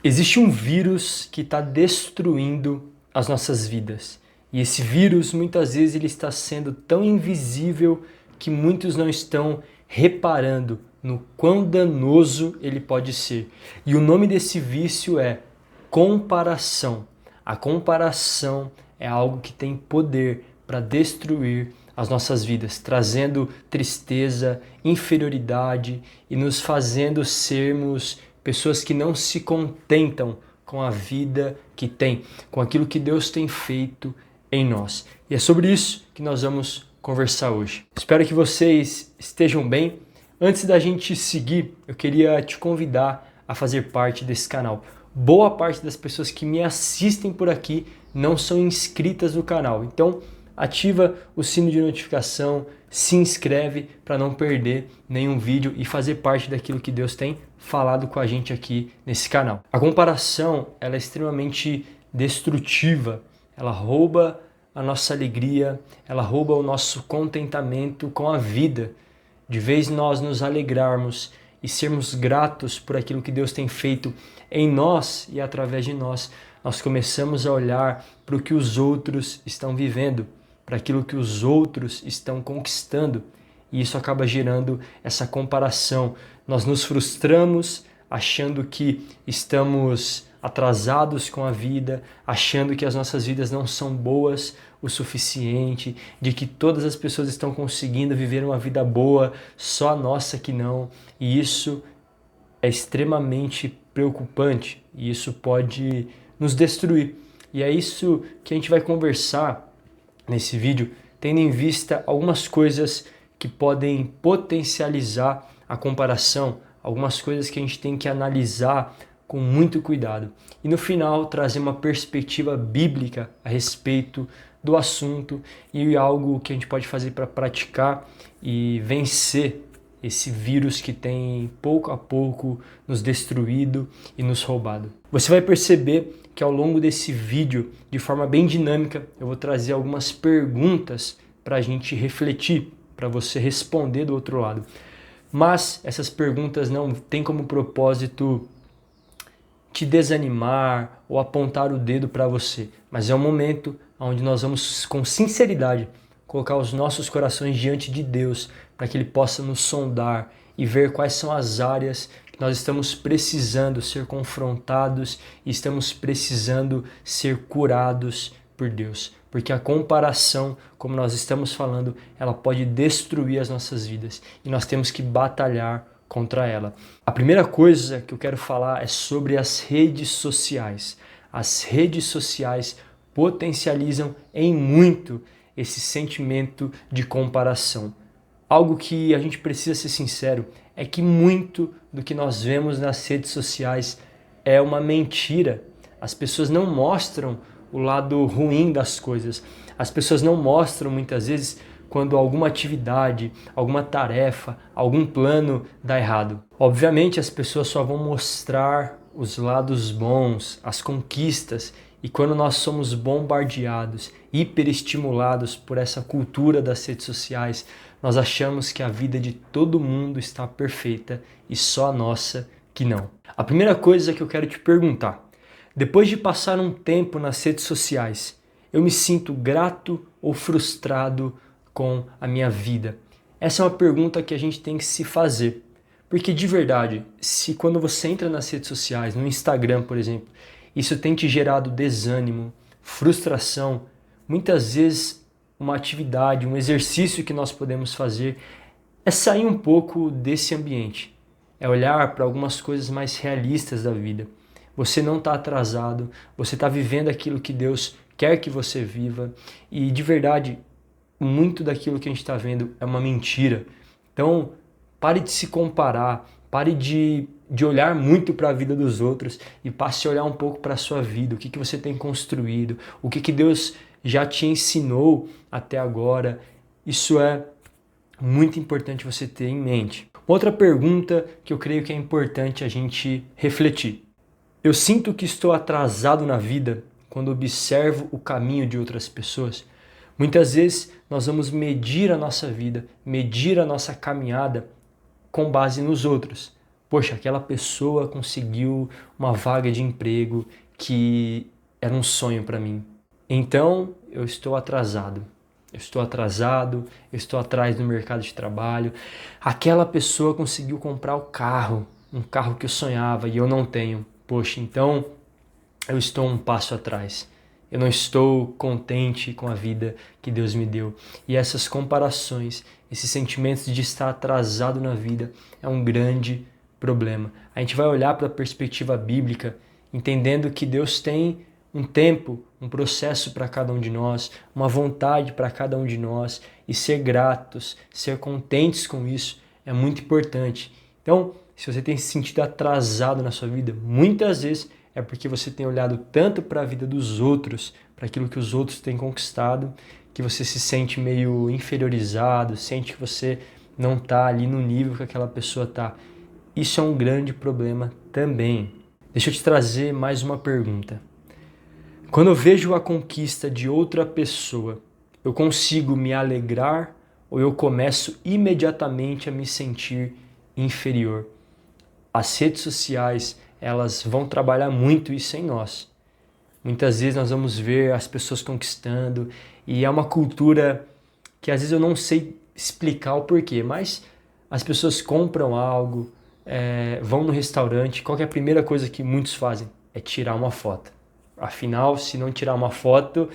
Existe um vírus que está destruindo as nossas vidas. E esse vírus, muitas vezes, ele está sendo tão invisível que muitos não estão reparando no quão danoso ele pode ser. E o nome desse vício é comparação. A comparação é algo que tem poder para destruir as nossas vidas, trazendo tristeza, inferioridade e nos fazendo sermos pessoas que não se contentam com a vida que tem, com aquilo que Deus tem feito em nós. E é sobre isso que nós vamos conversar hoje. Espero que vocês estejam bem. Antes da gente seguir, eu queria te convidar a fazer parte desse canal. Boa parte das pessoas que me assistem por aqui não são inscritas no canal. Então, ativa o sino de notificação, se inscreve para não perder nenhum vídeo e fazer parte daquilo que Deus tem falado com a gente aqui nesse canal. A comparação, ela é extremamente destrutiva. Ela rouba a nossa alegria, ela rouba o nosso contentamento com a vida. De vez nós nos alegrarmos e sermos gratos por aquilo que Deus tem feito em nós e através de nós, nós começamos a olhar para o que os outros estão vivendo, para aquilo que os outros estão conquistando. E isso acaba gerando essa comparação. Nós nos frustramos achando que estamos atrasados com a vida, achando que as nossas vidas não são boas o suficiente, de que todas as pessoas estão conseguindo viver uma vida boa, só a nossa que não. E isso é extremamente preocupante e isso pode nos destruir. E é isso que a gente vai conversar nesse vídeo, tendo em vista algumas coisas que podem potencializar a comparação, algumas coisas que a gente tem que analisar com muito cuidado. E no final trazer uma perspectiva bíblica a respeito do assunto e algo que a gente pode fazer para praticar e vencer esse vírus que tem pouco a pouco nos destruído e nos roubado. Você vai perceber que ao longo desse vídeo, de forma bem dinâmica, eu vou trazer algumas perguntas para a gente refletir, para você responder do outro lado. Mas essas perguntas não têm como propósito te desanimar ou apontar o dedo para você, mas é um momento onde nós vamos com sinceridade colocar os nossos corações diante de Deus para que Ele possa nos sondar e ver quais são as áreas que nós estamos precisando ser confrontados e estamos precisando ser curados por Deus. Porque a comparação, como nós estamos falando, ela pode destruir as nossas vidas e nós temos que batalhar contra ela. A primeira coisa que eu quero falar é sobre as redes sociais. As redes sociais potencializam em muito esse sentimento de comparação. Algo que a gente precisa ser sincero é que muito do que nós vemos nas redes sociais é uma mentira. As pessoas não mostram o lado ruim das coisas. As pessoas não mostram muitas vezes quando alguma atividade, alguma tarefa, algum plano dá errado. Obviamente as pessoas só vão mostrar os lados bons, as conquistas, e quando nós somos bombardeados, hiperestimulados por essa cultura das redes sociais, nós achamos que a vida de todo mundo está perfeita e só a nossa que não. A primeira coisa que eu quero te perguntar: depois de passar um tempo nas redes sociais, eu me sinto grato ou frustrado com a minha vida? Essa é uma pergunta que a gente tem que se fazer. Porque de verdade, se quando você entra nas redes sociais, no Instagram, por exemplo, isso tem te gerado desânimo, frustração, muitas vezes uma atividade, um exercício que nós podemos fazer é sair um pouco desse ambiente. É olhar para algumas coisas mais realistas da vida. Você não está atrasado, você está vivendo aquilo que Deus quer que você viva e de verdade, muito daquilo que a gente está vendo é uma mentira. Então, pare de se comparar, pare de olhar muito para a vida dos outros e passe a olhar um pouco para a sua vida, o que você tem construído, o que Deus já te ensinou até agora. Isso é muito importante você ter em mente. Outra pergunta que eu creio que é importante a gente refletir. Eu sinto que estou atrasado na vida quando observo o caminho de outras pessoas. Muitas vezes nós vamos medir a nossa vida, medir a nossa caminhada com base nos outros. Poxa, aquela pessoa conseguiu uma vaga de emprego que era um sonho para mim. Então eu estou atrasado. Eu estou atrasado, eu estou atrás no mercado de trabalho. Aquela pessoa conseguiu comprar um carro que eu sonhava e eu não tenho. Poxa, então eu estou um passo atrás. Eu não estou contente com a vida que Deus me deu. E essas comparações, esses sentimentos de estar atrasado na vida é um grande problema. A gente vai olhar para a perspectiva bíblica, entendendo que Deus tem um tempo, um processo para cada um de nós, uma vontade para cada um de nós, e ser gratos, ser contentes com isso é muito importante. Então, se você tem se sentido atrasado na sua vida, muitas vezes é porque você tem olhado tanto para a vida dos outros, para aquilo que os outros têm conquistado, que você se sente meio inferiorizado, sente que você não está ali no nível que aquela pessoa está. Isso é um grande problema também. Deixa eu te trazer mais uma pergunta. Quando eu vejo a conquista de outra pessoa, eu consigo me alegrar ou eu começo imediatamente a me sentir inferior? As redes sociais, elas vão trabalhar muito isso em nós. Muitas vezes nós vamos ver as pessoas conquistando e é uma cultura que às vezes eu não sei explicar o porquê, mas as pessoas compram algo, vão no restaurante, qual que é a primeira coisa que muitos fazem? É tirar uma foto. Afinal, se não tirar uma foto,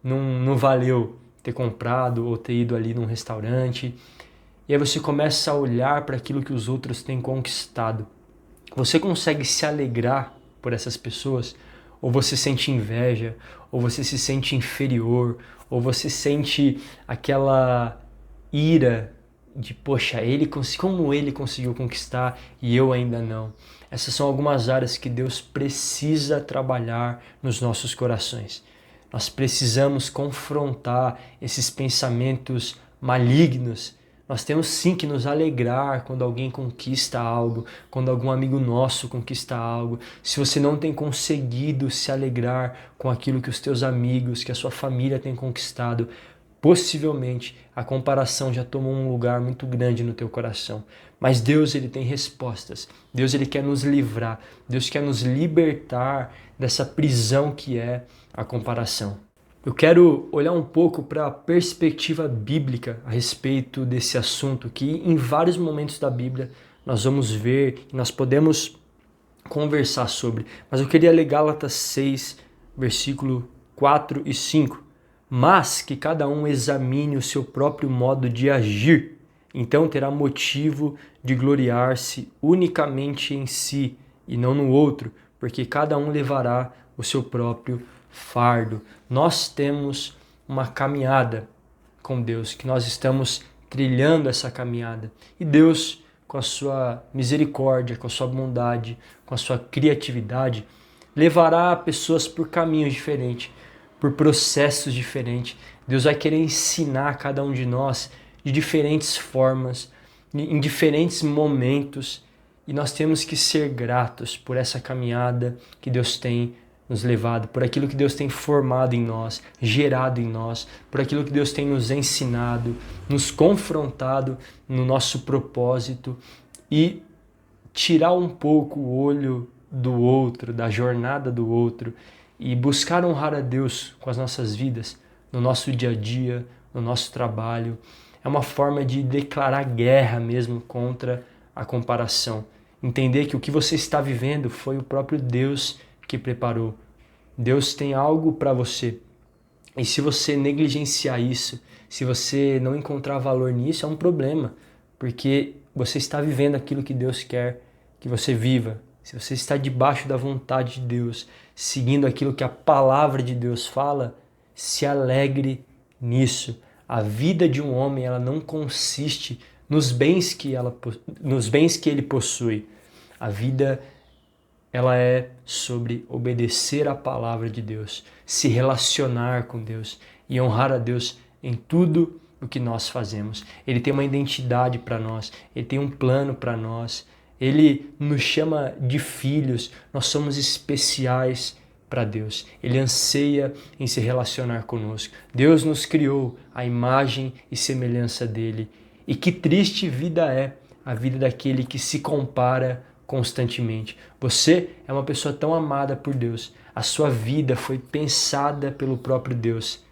não valeu ter comprado ou ter ido ali num restaurante. E aí você começa a olhar para aquilo que os outros têm conquistado. Você consegue se alegrar por essas pessoas? Ou você sente inveja? Ou você se sente inferior? Ou você sente aquela ira de, poxa, como ele conseguiu conquistar e eu ainda não? Essas são algumas áreas que Deus precisa trabalhar nos nossos corações. Nós precisamos confrontar esses pensamentos malignos. Nós temos sim que nos alegrar quando alguém conquista algo, quando algum amigo nosso conquista algo. Se você não tem conseguido se alegrar com aquilo que os teus amigos, que a sua família tem conquistado, possivelmente a comparação já tomou um lugar muito grande no teu coração. Mas Deus, ele tem respostas. Deus, ele quer nos livrar. Deus quer nos libertar dessa prisão que é a comparação. Eu quero olhar um pouco para a perspectiva bíblica a respeito desse assunto, que em vários momentos da Bíblia nós vamos ver e nós podemos conversar sobre. Mas eu queria ler Gálatas 6, versículo 4 e 5. Mas que cada um examine o seu próprio modo de agir, então terá motivo de gloriar-se unicamente em si e não no outro, porque cada um levará o seu próprio fardo. Nós temos uma caminhada com Deus, que nós estamos trilhando essa caminhada. E Deus, com a sua misericórdia, com a sua bondade, com a sua criatividade, levará pessoas por caminhos diferentes, por processos diferentes. Deus vai querer ensinar cada um de nós de diferentes formas, em diferentes momentos, e nós temos que ser gratos por essa caminhada que Deus tem nos levado, por aquilo que Deus tem formado em nós, gerado em nós, por aquilo que Deus tem nos ensinado, nos confrontado no nosso propósito e tirar um pouco o olho do outro, da jornada do outro e buscar honrar a Deus com as nossas vidas, no nosso dia a dia, no nosso trabalho. É uma forma de declarar guerra mesmo contra a comparação. Entender que o que você está vivendo foi o próprio Deus que preparou. Deus tem algo para você. E se você negligenciar isso, se você não encontrar valor nisso, é um problema. Porque você está vivendo aquilo que Deus quer que você viva. Se você está debaixo da vontade de Deus, seguindo aquilo que a palavra de Deus fala, se alegre nisso. A vida de um homem, ela não consiste nos bens que ele possui. A vida, ela é sobre obedecer à palavra de Deus, se relacionar com Deus e honrar a Deus em tudo o que nós fazemos. Ele tem uma identidade para nós, ele tem um plano para nós, ele nos chama de filhos, nós somos especiais para Deus. Ele anseia em se relacionar conosco. Deus nos criou à imagem e semelhança dele. E que triste vida é a vida daquele que se compara constantemente. Você é uma pessoa tão amada por Deus. A sua vida foi pensada pelo próprio Deus.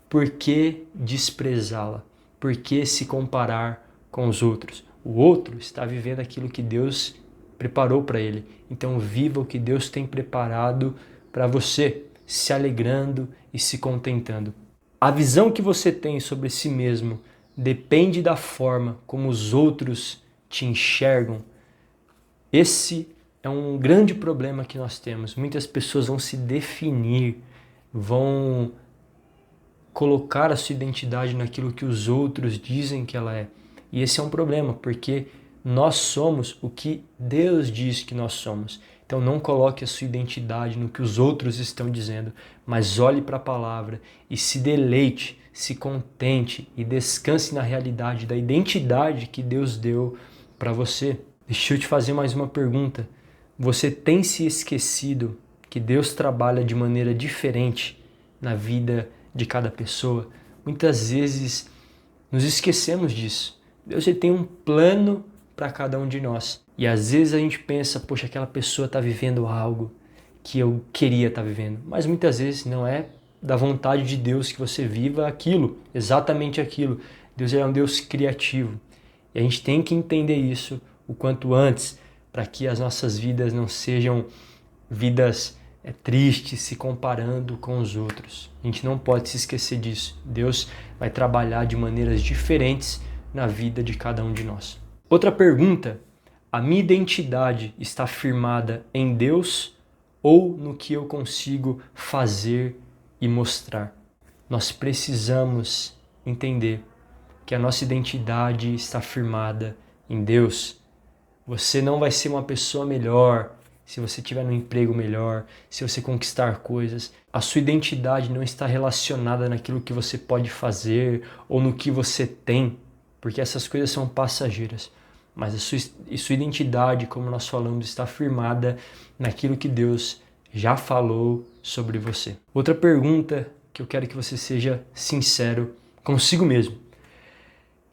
Por que desprezá-la? Por que se comparar com os outros? O outro está vivendo aquilo que Deus preparou para ele. Então viva o que Deus tem preparado para você, se alegrando e se contentando. A visão que você tem sobre si mesmo depende da forma como os outros te enxergam. Esse é um grande problema que nós temos. Muitas pessoas vão se definir, vão colocar a sua identidade naquilo que os outros dizem que ela é. E esse é um problema, porque nós somos o que Deus diz que nós somos. Então não coloque a sua identidade no que os outros estão dizendo, mas olhe para a palavra e se deleite, se contente e descanse na realidade da identidade que Deus deu para você. Deixa eu te fazer mais uma pergunta. Você tem se esquecido que Deus trabalha de maneira diferente na vida de cada pessoa? Muitas vezes nos esquecemos disso. Deus ele tem um plano para cada um de nós. E às vezes a gente pensa, poxa, aquela pessoa está vivendo algo que eu queria estar vivendo. Mas muitas vezes não é da vontade de Deus que você viva aquilo, exatamente aquilo. Deus é um Deus criativo. E a gente tem que entender isso o quanto antes, para que as nossas vidas não sejam vidas tristes, se comparando com os outros. A gente não pode se esquecer disso. Deus vai trabalhar de maneiras diferentes na vida de cada um de nós. Outra pergunta: a minha identidade está firmada em Deus ou no que eu consigo fazer e mostrar? Nós precisamos entender que a nossa identidade está firmada em Deus. Você não vai ser uma pessoa melhor se você tiver um emprego melhor, se você conquistar coisas. A sua identidade não está relacionada naquilo que você pode fazer ou no que você tem, porque essas coisas são passageiras. Mas a sua identidade, como nós falamos, está firmada naquilo que Deus já falou sobre você. Outra pergunta que eu quero que você seja sincero consigo mesmo.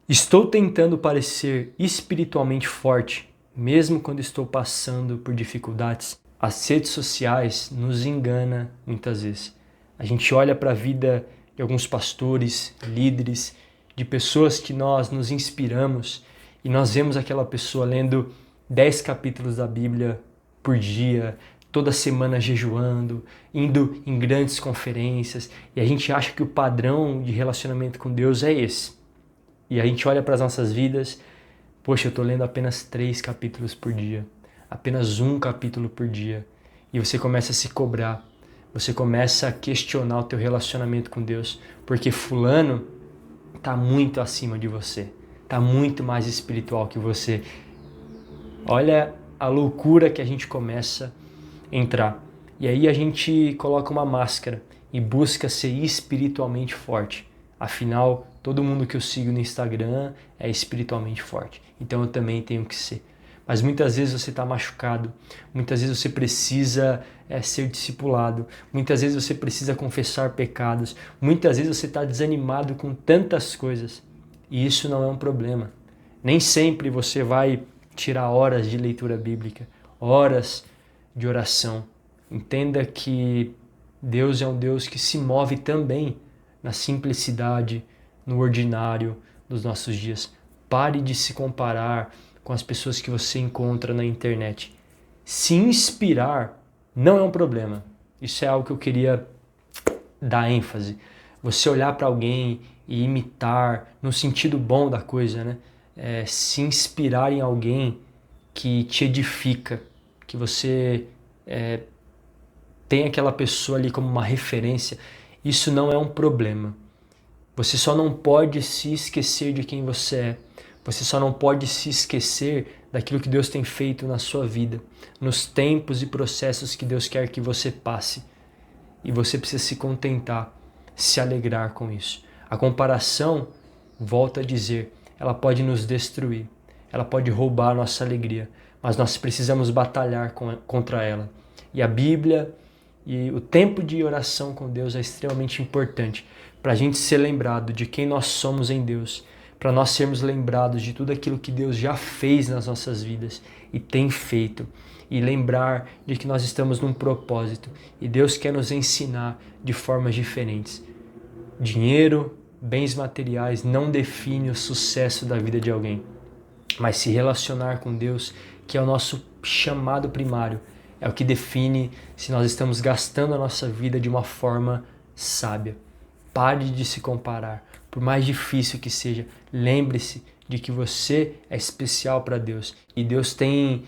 Estou tentando parecer espiritualmente forte, mesmo quando estou passando por dificuldades? As redes sociais nos enganam muitas vezes. A gente olha para a vida de alguns pastores, líderes, de pessoas que nós nos inspiramos e nós vemos aquela pessoa lendo 10 capítulos da Bíblia por dia, toda semana jejuando, indo em grandes conferências, e a gente acha que o padrão de relacionamento com Deus é esse. E a gente olha para as nossas vidas, poxa, eu estou lendo apenas 3 capítulos por dia, apenas 1 capítulo por dia, e você começa a se cobrar, você começa a questionar o teu relacionamento com Deus, porque fulano está muito acima de você, está muito mais espiritual que você. Olha a loucura que a gente começa a entrar. E aí a gente coloca uma máscara e busca ser espiritualmente forte. Afinal, todo mundo que eu sigo no Instagram é espiritualmente forte. Então eu também tenho que ser. Mas muitas vezes você está machucado, muitas vezes você precisa ser discipulado, muitas vezes você precisa confessar pecados, muitas vezes você está desanimado com tantas coisas. E isso não é um problema. Nem sempre você vai tirar horas de leitura bíblica, horas de oração. Entenda que Deus é um Deus que se move também na simplicidade, no ordinário dos nossos dias. Pare de se comparar com as pessoas que você encontra na internet. Se inspirar não é um problema. Isso é algo que eu queria dar ênfase. Você olhar para alguém e imitar, no sentido bom da coisa, né? Se inspirar em alguém que te edifica, que você tem aquela pessoa ali como uma referência, isso não é um problema. Você só não pode se esquecer de quem você é. Você só não pode se esquecer daquilo que Deus tem feito na sua vida, nos tempos e processos que Deus quer que você passe. E você precisa se contentar, se alegrar com isso. A comparação, volto a dizer, ela pode nos destruir, ela pode roubar a nossa alegria, mas nós precisamos batalhar contra ela. E a Bíblia e o tempo de oração com Deus é extremamente importante para a gente ser lembrado de quem nós somos em Deus, para nós sermos lembrados de tudo aquilo que Deus já fez nas nossas vidas e tem feito. E lembrar de que nós estamos num propósito e Deus quer nos ensinar de formas diferentes. Dinheiro, bens materiais não define o sucesso da vida de alguém, mas se relacionar com Deus, que é o nosso chamado primário, é o que define se nós estamos gastando a nossa vida de uma forma sábia. Pare de se comparar, por mais difícil que seja, lembre-se de que você é especial para Deus e Deus tem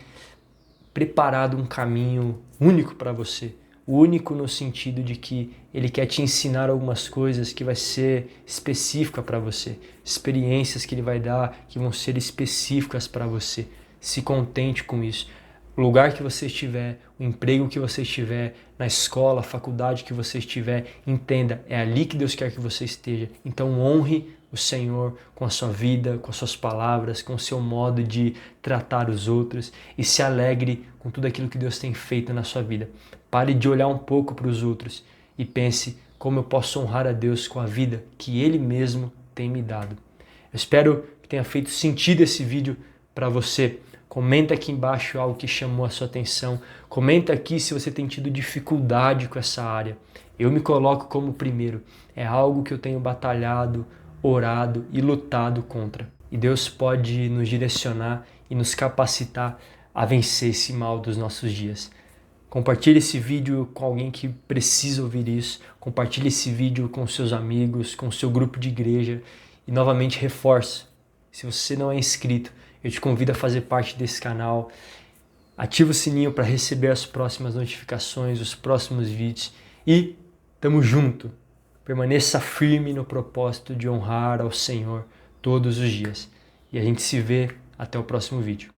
preparado um caminho único para você. Único no sentido de que Ele quer te ensinar algumas coisas que vai ser específica para você. Experiências que Ele vai dar que vão ser específicas para você. Se contente com isso. O lugar que você estiver, o emprego que você estiver, na escola, a faculdade que você estiver, entenda, é ali que Deus quer que você esteja. Então honre o Senhor com a sua vida, com as suas palavras, com o seu modo de tratar os outros e se alegre com tudo aquilo que Deus tem feito na sua vida. Pare de olhar um pouco para os outros e pense como eu posso honrar a Deus com a vida que Ele mesmo tem me dado. Eu espero que tenha feito sentido esse vídeo para você. Comenta aqui embaixo algo que chamou a sua atenção. Comenta aqui se você tem tido dificuldade com essa área. Eu me coloco como primeiro. É algo que eu tenho batalhado, orado e lutado contra. E Deus pode nos direcionar e nos capacitar a vencer esse mal dos nossos dias. Compartilhe esse vídeo com alguém que precisa ouvir isso. Compartilhe esse vídeo com seus amigos, com o seu grupo de igreja. E novamente reforço, se você não é inscrito, eu te convido a fazer parte desse canal. Ativa o sininho para receber as próximas notificações, os próximos vídeos. E tamo junto. Permaneça firme no propósito de honrar ao Senhor todos os dias. E a gente se vê até o próximo vídeo.